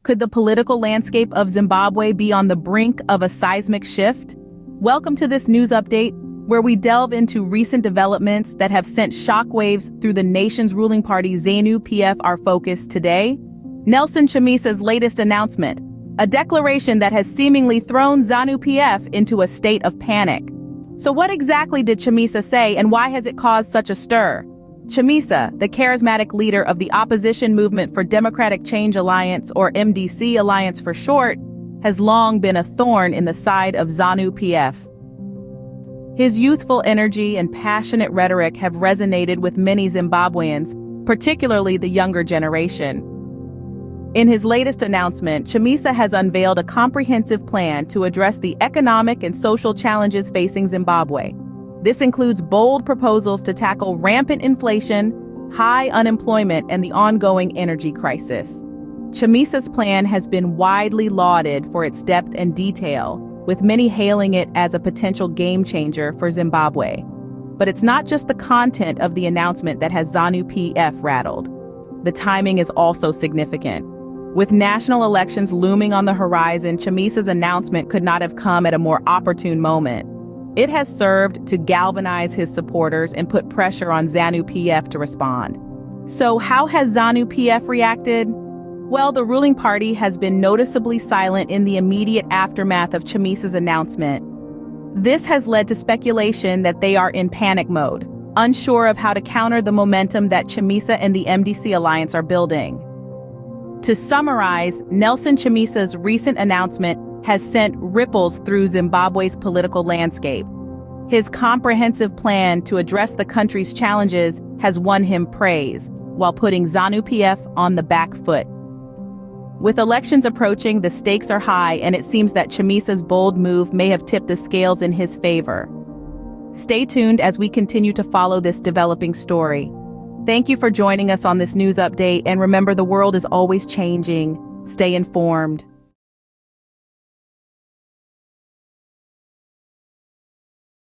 Could the political landscape of Zimbabwe be on the brink of a seismic shift? Welcome to this news update, where we delve into recent developments that have sent shockwaves through the nation's ruling party ZANU PF. Our focus today: Nelson Chamisa's latest announcement, a declaration that has seemingly thrown ZANU PF into a state of panic. So what exactly did Chamisa say, and why has it caused such a stir? Chamisa, the charismatic leader of the Opposition Movement for Democratic Change Alliance, or MDC Alliance for short, has long been a thorn in the side of ZANU PF. His youthful energy and passionate rhetoric have resonated with many Zimbabweans, particularly the younger generation. In his latest announcement, Chamisa has unveiled a comprehensive plan to address the economic and social challenges facing Zimbabwe. This includes bold proposals to tackle rampant inflation, high unemployment, and the ongoing energy crisis. Chamisa's plan has been widely lauded for its depth and detail, with many hailing it as a potential game changer for Zimbabwe. But it's not just the content of the announcement that has ZANU PF rattled. The timing is also significant. With national elections looming on the horizon, Chamisa's announcement could not have come at a more opportune moment. It has served to galvanize his supporters and put pressure on ZANU PF to respond. So how has ZANU PF reacted? Well, the ruling party has been noticeably silent in the immediate aftermath of Chamisa's announcement. This has led to speculation that they are in panic mode, unsure of how to counter the momentum that Chamisa and the MDC Alliance are building. To summarize, Nelson Chamisa's recent announcement has sent ripples through Zimbabwe's political landscape. His comprehensive plan to address the country's challenges has won him praise, while putting ZANU PF on the back foot. With elections approaching, the stakes are high, and it seems that Chamisa's bold move may have tipped the scales in his favor. Stay tuned as we continue to follow this developing story. Thank you for joining us on this news update, and remember, the world is always changing. Stay informed.